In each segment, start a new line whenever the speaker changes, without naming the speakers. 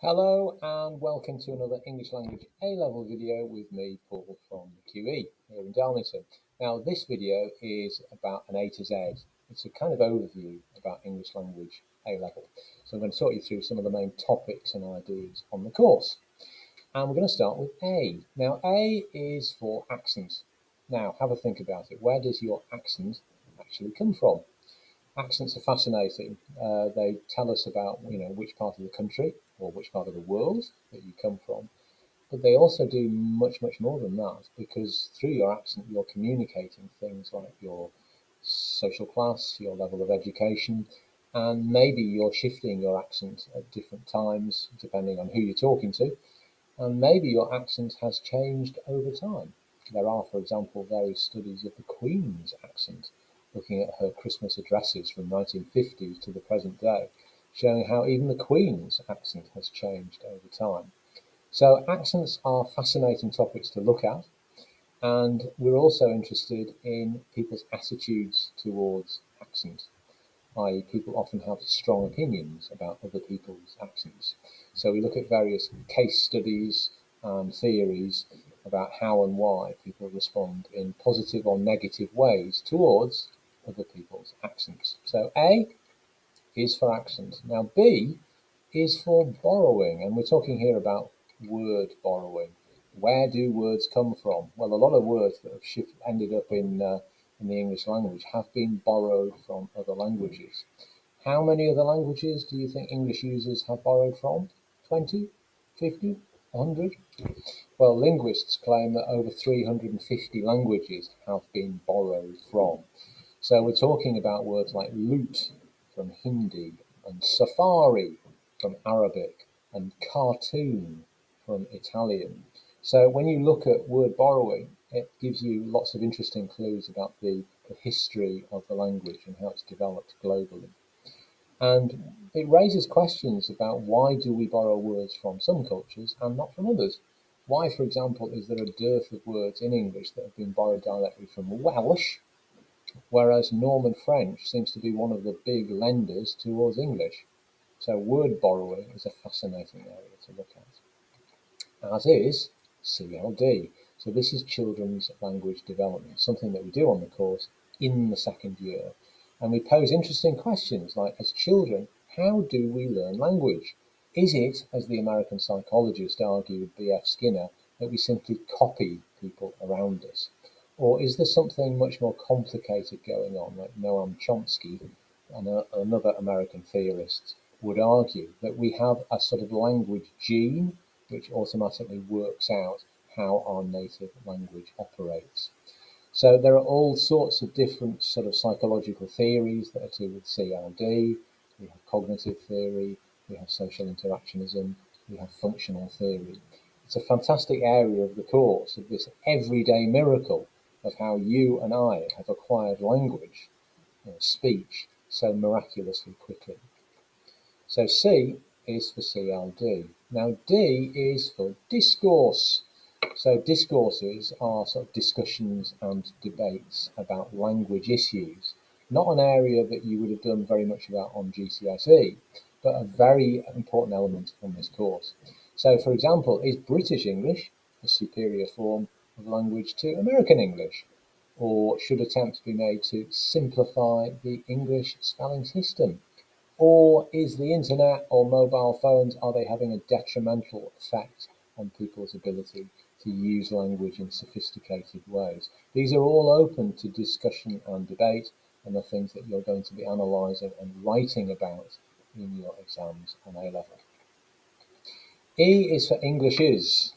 Hello and welcome to another English language A-level video with me, Paul from the QE here in Darlington. Now this video is about an A to Z. It's a kind of overview about English language A-level. So I'm going to talk you through some of the main topics and ideas on the course. And we're going to start with A. Now A is for accent. Now have a think about it. Where does your accent actually come from? Accents are fascinating. They tell us about, which part of the country or which part of the world that you come from. But they also do much, much more than that, because through your accent, you're communicating things like your social class, your level of education, and maybe you're shifting your accent at different times, depending on who you're talking to. And maybe your accent has changed over time. There are, for example, various studies of the Queen's accent, looking at her Christmas addresses from 1950 to the present day, showing how even the Queen's accent has changed over time. So accents are fascinating topics to look at, and we're also interested in people's attitudes towards accent, i.e. people often have strong opinions about other people's accents. So we look at various case studies and theories about how and why people respond in positive or negative ways towards other people's accents. So A is for accent. Now B is for borrowing, and we're talking here about word borrowing. Where do words come from? Well, a lot of words that have ended up in the English language have been borrowed from other languages. How many other languages do you think English users have borrowed from? 20? 50? 100? Well, linguists claim that over 350 languages have been borrowed from. So we're talking about words like loot from Hindi, and safari from Arabic, and cartoon from Italian. So when you look at word borrowing, it gives you lots of interesting clues about the history of the language and how it's developed globally. And it raises questions about why do we borrow words from some cultures and not from others? Why, for example, is there a dearth of words in English that have been borrowed directly from Welsh, whereas Norman French seems to be one of the big lenders towards English? So word borrowing is a fascinating area to look at, as is CLD. So this is children's language development, something that we do on the course in the second year. And we pose interesting questions like, as children, how do we learn language? Is it, as the American psychologist argued, B.F. Skinner, that we simply copy people around us? Or is there something much more complicated going on, like Noam Chomsky and another American theorist would argue that we have a sort of language gene which automatically works out how our native language operates. So there are all sorts of different sort of psychological theories that are to do with CLD. We have cognitive theory, we have social interactionism, we have functional theory. It's a fantastic area of the course, of this everyday miracle of how you and I have acquired language, speech, so miraculously quickly. So C is for CLD. Now D is for discourse. So discourses are sort of discussions and debates about language issues, not an area that you would have done very much about on GCSE, but a very important element on this course. So for example, is British English a superior form of language to American English? Or should attempts be made to simplify the English spelling system? Or is the internet or mobile phones, are they having a detrimental effect on people's ability to use language in sophisticated ways? These are all open to discussion and debate, and are things that you're going to be analysing and writing about in your exams on A-level. E is for English is.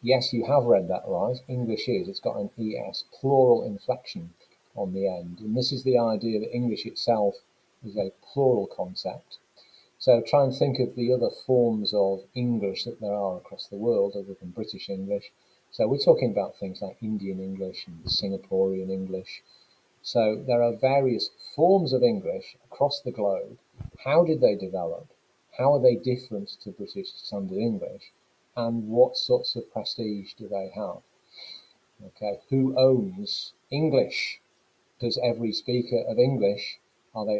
Yes, you have read that right. English is. It's got an ES, plural inflection on the end. And this is the idea that English itself is a plural concept. So try and think of the other forms of English that there are across the world other than British English. So we're talking about things like Indian English and Singaporean English. So there are various forms of English across the globe. How did they develop? How are they different to British Standard English? And what sorts of prestige do they have? Okay, who owns English? Does every speaker of English, are they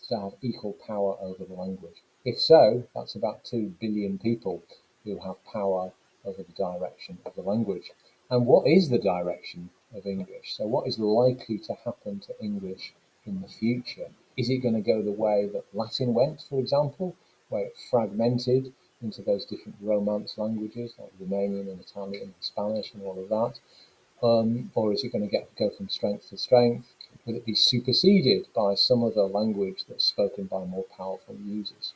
to have equal power over the language? If so, that's about 2 billion people who have power over the direction of the language. And what is the direction of English? So what is likely to happen to English in the future? Is it going to go the way that Latin went, for example, where it fragmented into those different Romance languages like Romanian and Italian and Spanish and all of that? Or is it going to go from strength to strength? Will it be superseded by some other language that's spoken by more powerful users?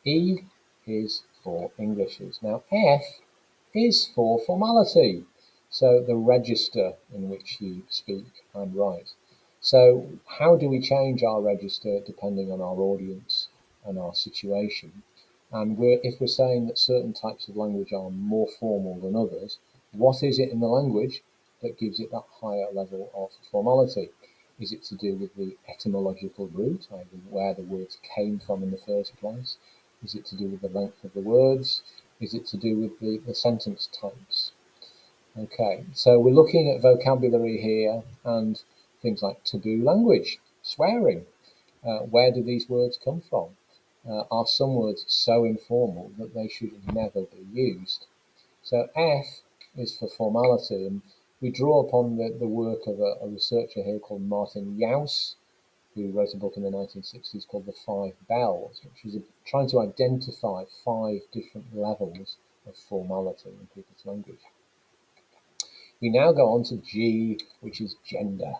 E is for Englishes. Now F is for formality, so the register in which you speak and write. So how do we change our register depending on our audience and our situation? And if we're saying that certain types of language are more formal than others, what is it in the language that gives it that higher level of formality? Is it to do with the etymological root, i.e. where the words came from in the first place? Is it to do with the length of the words? Is it to do with the sentence types? Okay, so we're looking at vocabulary here and things like taboo language, swearing. Where do these words come from? Are some words so informal that they should never be used? So F is for formality, and we draw upon the work of a researcher here called Martin Jauss, who wrote a book in the 1960s called The Five Bells, which was trying to identify 5 different levels of formality in people's language. We now go on to G, which is gender.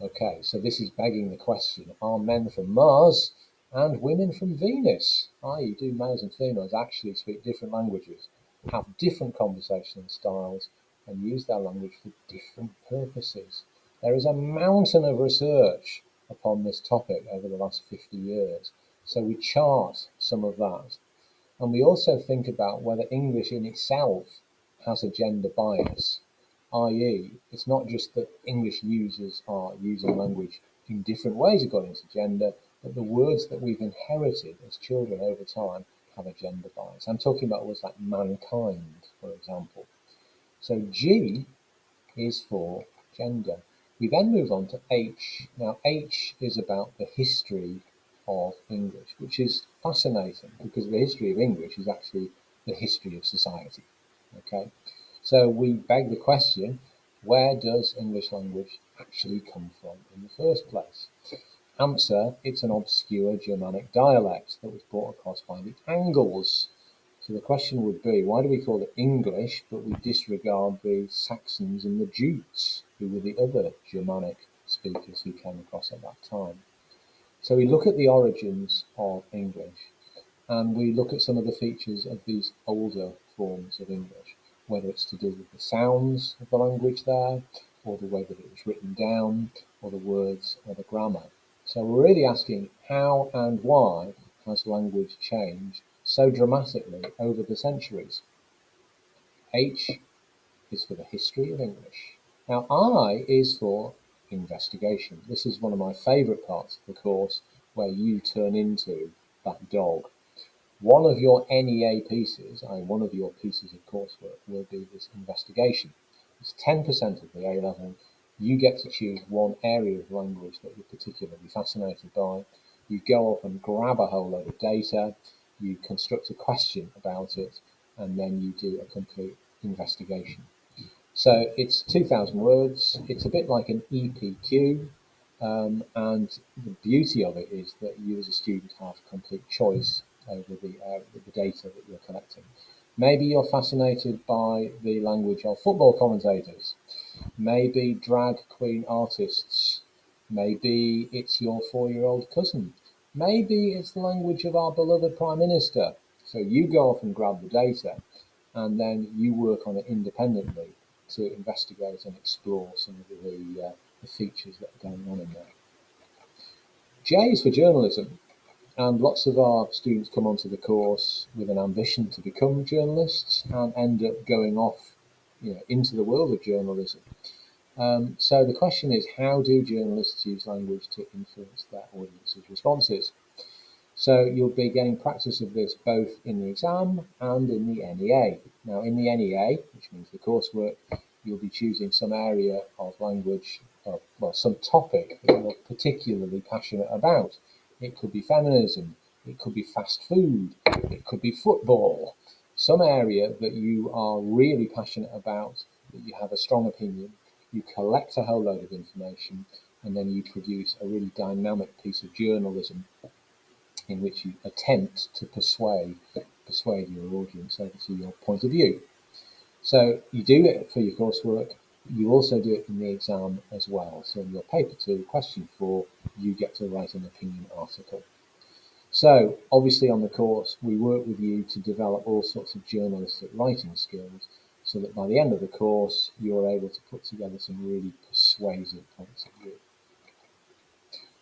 Okay, so this is begging the question, are men from Mars and women from Venus? I.e., do males and females actually speak different languages, have different conversational styles, and use their language for different purposes? There is a mountain of research upon this topic over the last 50 years, so we chart some of that. And we also think about whether English in itself has a gender bias, i.e. it's not just that English users are using language in different ways according to gender, but the words that we've inherited as children over time have a gender bias. I'm talking about words like mankind, for example. So G is for gender. We then move on to H. Now H is about the history of English, which is fascinating because the history of English is actually the history of society. Okay, so we beg the question, where does English language actually come from in the first place? Answer, it's an obscure Germanic dialect that was brought across by the Angles. So the question would be, why do we call it English, but we disregard the Saxons and the Jutes, who were the other Germanic speakers who came across at that time? So we look at the origins of English, and we look at some of the features of these older forms of English, whether it's to do with the sounds of the language there, or the way that it was written down, or the words, or the grammar. So we're really asking how and why has language changed so dramatically over the centuries? H is for the history of English. Now I is for investigation. This is one of my favourite parts of the course, where you turn into that dog. One of your NEA pieces, one of your pieces of coursework, will be this investigation. It's 10% of the A level. You get to choose one area of language that you're particularly fascinated by. You go off and grab a whole load of data, you construct a question about it, and then you do a complete investigation. So it's 2,000 words. It's a bit like an EPQ, and the beauty of it is that you as a student have complete choice over the data that you're collecting. Maybe you're fascinated by the language of football commentators, maybe drag queen artists, maybe it's your 4-year-old cousin, maybe it's the language of our beloved Prime Minister. So you go off and grab the data, and then you work on it independently to investigate and explore some of the features that are going on in there. J is for journalism. And lots of our students come onto the course with an ambition to become journalists and end up going off, into the world of journalism. So the question is, how do journalists use language to influence their audience's responses? So you'll be getting practice of this both in the exam and in the NEA. Now in the NEA, which means the coursework, you'll be choosing some area of language, some topic that you're particularly passionate about. It could be feminism, it could be fast food, it could be football, some area that you are really passionate about, that you have a strong opinion. You collect a whole load of information, and then you produce a really dynamic piece of journalism in which you attempt to persuade your audience over to your point of view. So you do it for your coursework. You also do it in the exam as well. So in your paper 2, question 4, you get to write an opinion article. So obviously on the course, we work with you to develop all sorts of journalistic writing skills, so that by the end of the course, you're able to put together some really persuasive points of view.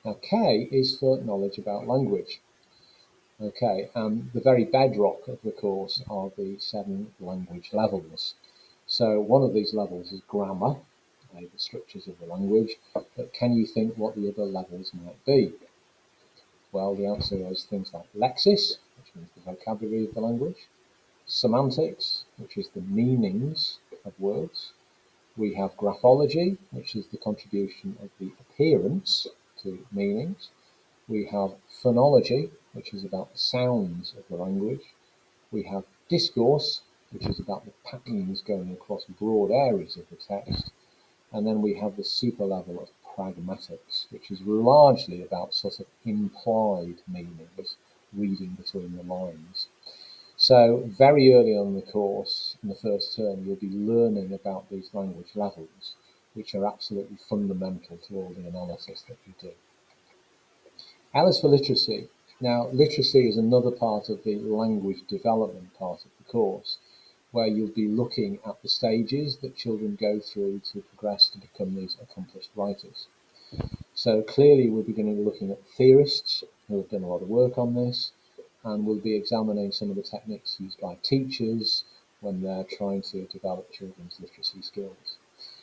Now, K is for knowledge about language. Okay, and the very bedrock of the course are the 7 language levels. So one of these levels is grammar, the structures of the language, but can you think what the other levels might be? Well, the answer is things like lexis, which means the vocabulary of the language, semantics, which is the meanings of words. We have graphology, which is the contribution of the appearance to meanings. We have phonology, which is about the sounds of the language. We have discourse, which is about the patterns going across broad areas of the text. And then we have the super level of pragmatics, which is largely about sort of implied meanings, reading between the lines. So very early on in the course, in the first term, you'll be learning about these language levels, which are absolutely fundamental to all the analysis that you do. L is for literacy. Now, literacy is another part of the language development part of the course, where you'll be looking at the stages that children go through to progress to become these accomplished writers. So clearly we'll be going to be looking at theorists who have done a lot of work on this, and we'll be examining some of the techniques used by teachers when they're trying to develop children's literacy skills.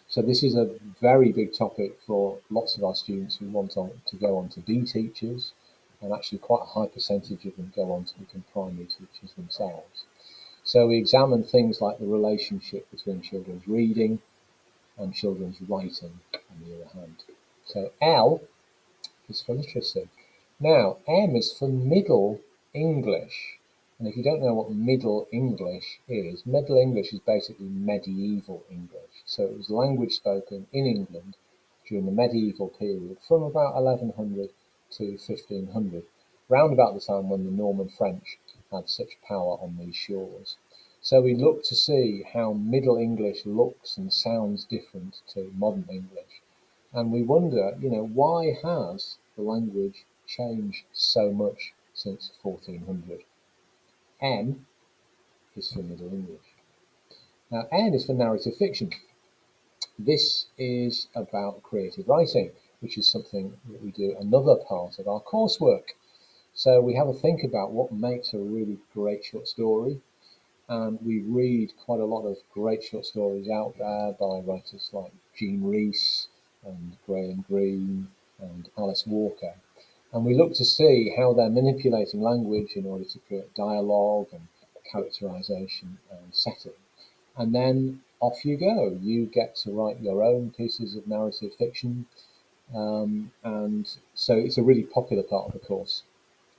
So this is a very big topic for lots of our students who want to go on to be teachers, and actually quite a high percentage of them go on to become primary teachers themselves. So we examine things like the relationship between children's reading and children's writing on the other hand. So L is for literacy. Now, M is for Middle English. And if you don't know what Middle English is basically medieval English. So it was language spoken in England during the medieval period from about 1100 to 1500, round about the time when the Norman French had such power on these shores. So we look to see how Middle English looks and sounds different to modern English. And we wonder, why has the language changed so much since 1400? N is for Middle English. Now, N is for narrative fiction. This is about creative writing, which is something that we do another part of our coursework. So we have a think about what makes a really great short story, and we read quite a lot of great short stories out there by writers like Jean Rhys and Graham Greene and Alice Walker. And we look to see how they're manipulating language in order to create dialogue and characterization and setting. And then off you go. You get to write your own pieces of narrative fiction. And so it's a really popular part of the course.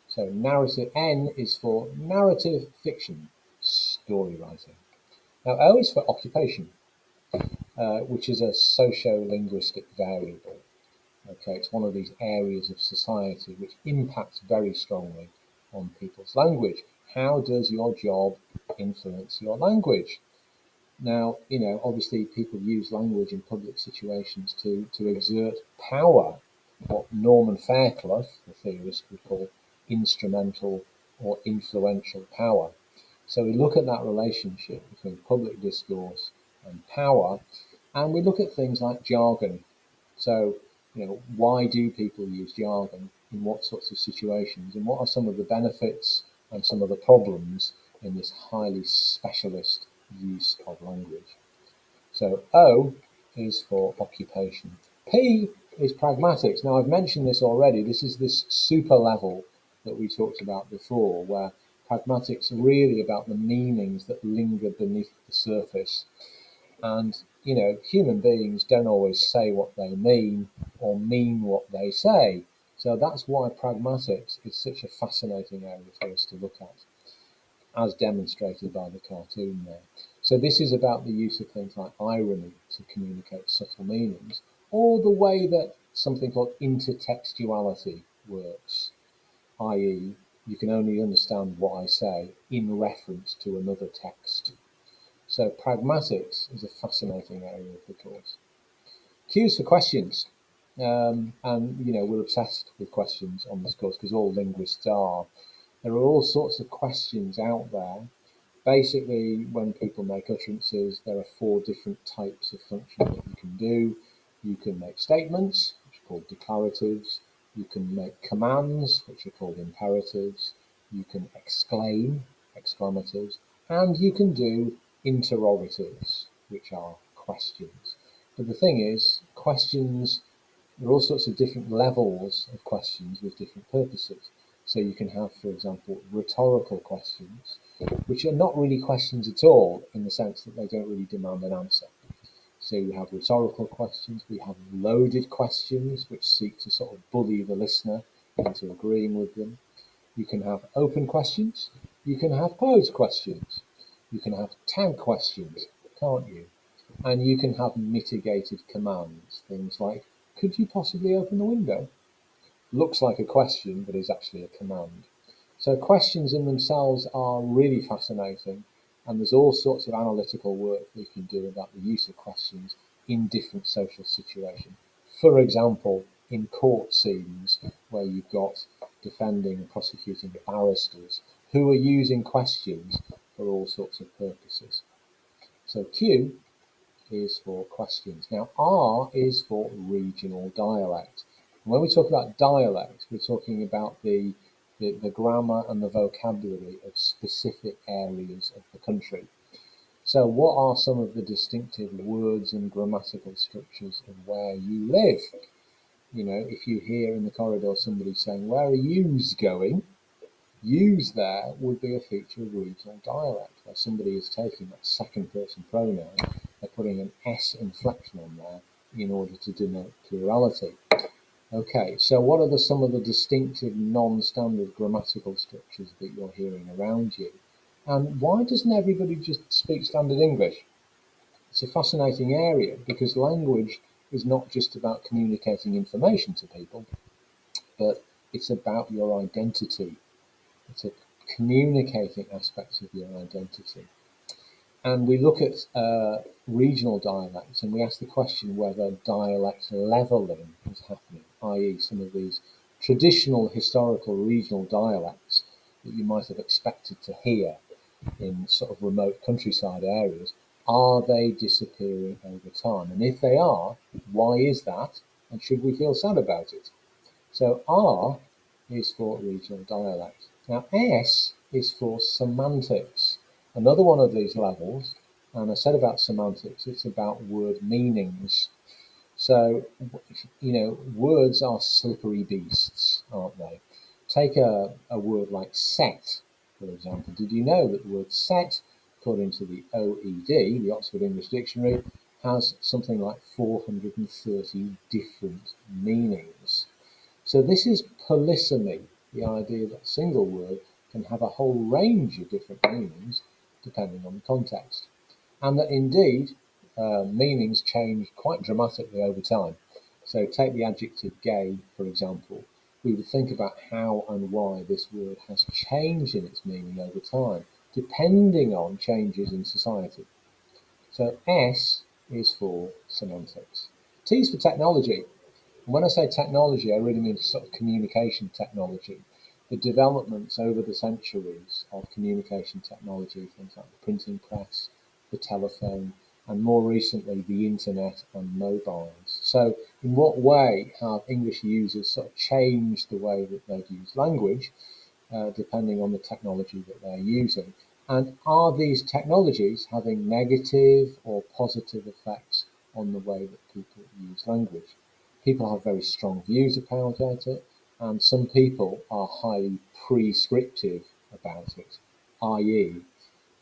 So narrative N is for narrative fiction, story writing. Now O is for occupation, which is a socio-linguistic variable. Okay, it's one of these areas of society which impacts very strongly on people's language. How does your job influence your language? Now, obviously people use language in public situations to exert power, what Norman Fairclough, the theorist, would call instrumental or influential power. So we look at that relationship between public discourse and power, and we look at things like jargon. So, why do people use jargon, in what sorts of situations, and what are some of the benefits and some of the problems in this highly specialist use of language? So O is for occupation. P is pragmatics. Now, I've mentioned this already. This is this super level that we talked about before, where pragmatics are really about the meanings that linger beneath the surface. And, human beings don't always say what they mean or mean what they say. So that's why pragmatics is such a fascinating area for us to look at, as demonstrated by the cartoon there. So this is about the use of things like irony to communicate subtle meanings, or the way that something called intertextuality works, i.e. you can only understand what I say in reference to another text. So pragmatics is a fascinating area of the course. Cues for questions. And we're obsessed with questions on this course because all linguists are. There are all sorts of questions out there. Basically, when people make utterances, there are 4 different types of function that you can do. You can make statements, which are called declaratives. You can make commands, which are called imperatives. You can exclaim, exclamatives. And you can do interrogatives, which are questions. But the thing is, questions, there are all sorts of different levels of questions with different purposes. So you can have, for example, rhetorical questions, which are not really questions at all in the sense that they don't really demand an answer. So you have rhetorical questions, we have loaded questions, which seek to sort of bully the listener into agreeing with them. You can have open questions, you can have closed questions, you can have tag questions, can't you? And you can have mitigated commands, things like, could you possibly open the window? Looks like a question, but is actually a command. So questions in themselves are really fascinating, and there's all sorts of analytical work we can do about the use of questions in different social situations. For example, in court scenes where you've got defending and prosecuting barristers who are using questions for all sorts of purposes. So Q is for questions. Now R is for regional dialect. And when we talk about dialect, we're talking about the grammar and the vocabulary of specific areas of the country. So what are some of the distinctive words and grammatical structures of where you live? If you hear in the corridor somebody saying, where are yous going? Yous there would be a feature of regional dialect, where somebody is taking that second person pronoun, they're putting an S inflection on there in order to denote plurality. Okay, so what are some of the distinctive non-standard grammatical structures that you're hearing around you? And why doesn't everybody just speak standard English? It's a fascinating area because language is not just about communicating information to people, but it's about your identity. It's a communicating aspects of your identity. And we look at regional dialects and we ask the question whether dialect levelling is happening, i.e. some of these traditional historical regional dialects that you might have expected to hear in sort of remote countryside areas, are they disappearing over time? And if they are, why is that? And should we feel sad about it? So R is for regional dialect. Now S is for semantics. Another one of these levels, and I said about semantics, it's about word meanings. So, words are slippery beasts, aren't they? Take a word like set, for example. Did you know that the word set, according to the OED, the Oxford English Dictionary, has something like 430 different meanings? So this is polysemy, the idea that a single word can have a whole range of different meanings depending on the context. And that indeed, meanings change quite dramatically over time. So take the adjective gay, for example. We would think about how and why this word has changed in its meaning over time, depending on changes in society. So S is for semantics. T is for technology. And when I say technology, I really mean sort of communication technology. The developments over the centuries of communication technology, things like the printing press, the telephone, and more recently the internet and mobiles. So in what way have English users sort of changed the way that they use language, depending on the technology that they're using? And are these technologies having negative or positive effects on the way that people use language? People have very strong views about it, and some people are highly prescriptive about it, i.e.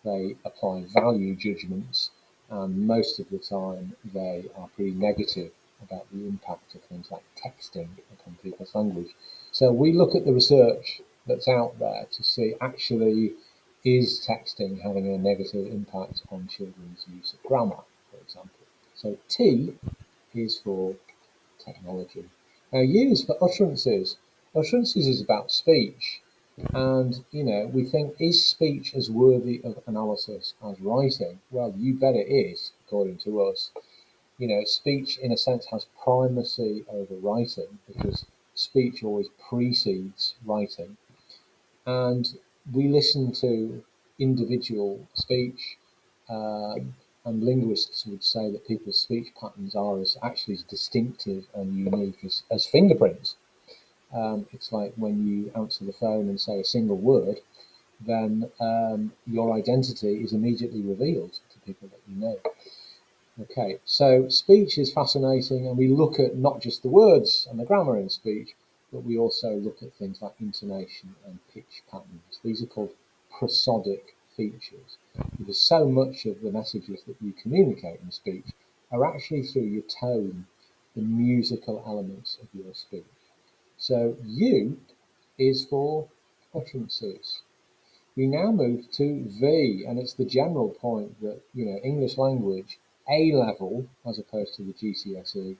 they apply value judgments, and most of the time they are pretty negative about the impact of things like texting upon people's language. So we look at the research that's out there to see actually is texting having a negative impact on children's use of grammar, for example. So T is for technology. Now U is for utterances. Utterances is about speech. And, we think, is speech as worthy of analysis as writing? Well, you bet it is, according to us. Speech, in a sense, has primacy over writing because speech always precedes writing. And we listen to individual speech, and linguists would say that people's speech patterns are actually as distinctive and unique as fingerprints. It's like when you answer the phone and say a single word, then your identity is immediately revealed to people that you know. Okay, so speech is fascinating, and we look at not just the words and the grammar in speech, but we also look at things like intonation and pitch patterns. These are called prosodic features, because so much of the messages that you communicate in speech are actually through your tone, the musical elements of your speech. So U is for utterances. We now move to V, and it's the general point that, English language, A level, as opposed to the GCSE,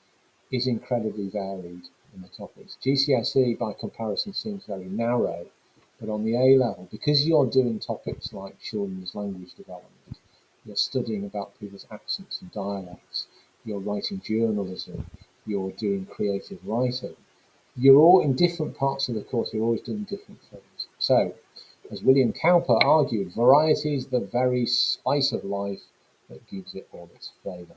is incredibly varied in the topics. GCSE, by comparison, seems very narrow, but on the A level, because you're doing topics like children's language development, you're studying about people's accents and dialects, you're writing journalism, you're doing creative writing, you're all in different parts of the course, you're always doing different things. So, as William Cowper argued, variety is the very spice of life that gives it all its flavour.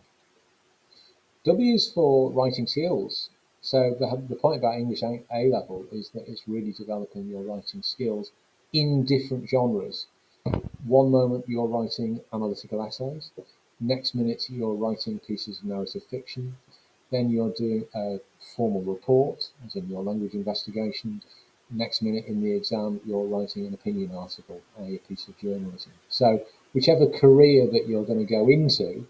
W is for writing skills. So the point about English A level is that it's really developing your writing skills in different genres. One moment you're writing analytical essays, next minute you're writing pieces of narrative fiction, then you're doing a formal report, as in your language investigation. Next minute in the exam, you're writing an opinion article, a piece of journalism. So whichever career that you're going to go into,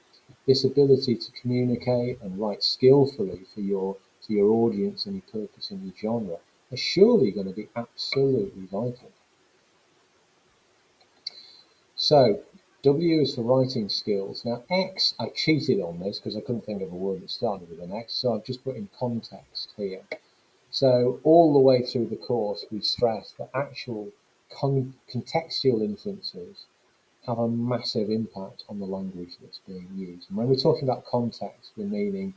this ability to communicate and write skillfully for your audience and your purpose and your genre are surely going to be absolutely vital. So W is for writing skills. Now X, I cheated on this because I couldn't think of a word that started with an X, so I've just put in context here. So all the way through the course, we stress that actual contextual influences have a massive impact on the language that's being used. And when we're talking about context, we're meaning,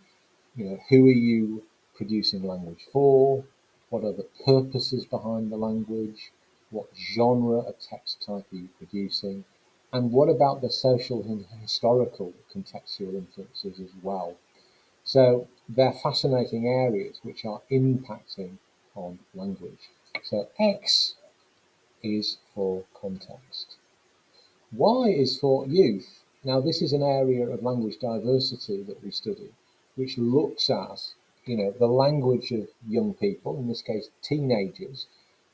who are you producing language for? What are the purposes behind the language? What genre of text type are you producing? And what about the social and historical contextual influences as well? So they're fascinating areas which are impacting on language. So X is for context. Y is for youth. Now this is an area of language diversity that we study, which looks at, the language of young people, in this case teenagers,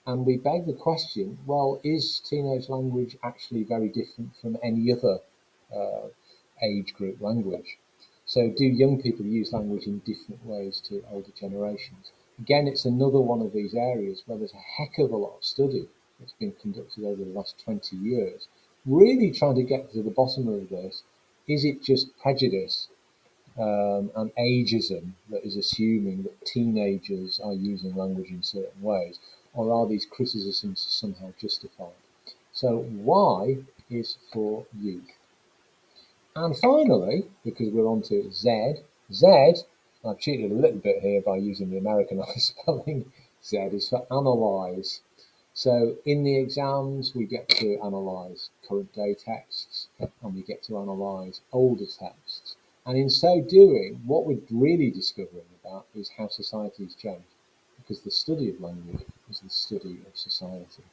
and we beg the question, well, is teenage language actually very different from any other age group language? So do young people use language in different ways to older generations? Again, it's another one of these areas where there's a heck of a lot of study that's been conducted over the last 20 years, really trying to get to the bottom of this. Is it just prejudice and ageism that is assuming that teenagers are using language in certain ways, or are these criticisms somehow justified? So Y is for youth. And finally, because we're on to Z, I've cheated a little bit here by using the Americanized spelling, Z is for analyse. So in the exams, we get to analyse current day texts, and we get to analyse older texts. And in so doing, what we're really discovering about is how societies change, because the study of language is the study of society.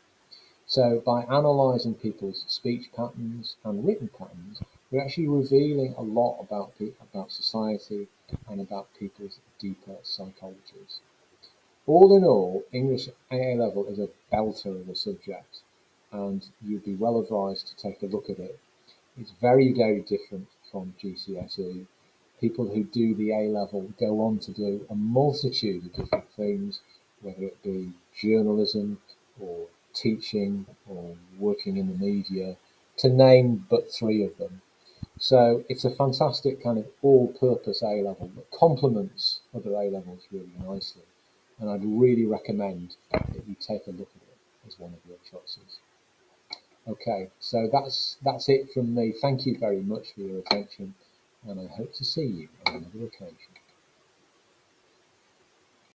So by analysing people's speech patterns and written patterns, we're actually revealing a lot about society and about people's deeper psychologies. All in all, English A level is a belter of a subject, and you'd be well advised to take a look at it. It's very, very different from GCSE. People who do the A-level go on to do a multitude of different things, whether it be journalism or teaching or working in the media, to name but three of them. So it's a fantastic kind of all-purpose A-level that complements other A-levels really nicely. And I'd really recommend that you take a look at it as one of your choices. Okay, so that's it from me. Thank you very much for your attention, and I hope to see you on another occasion.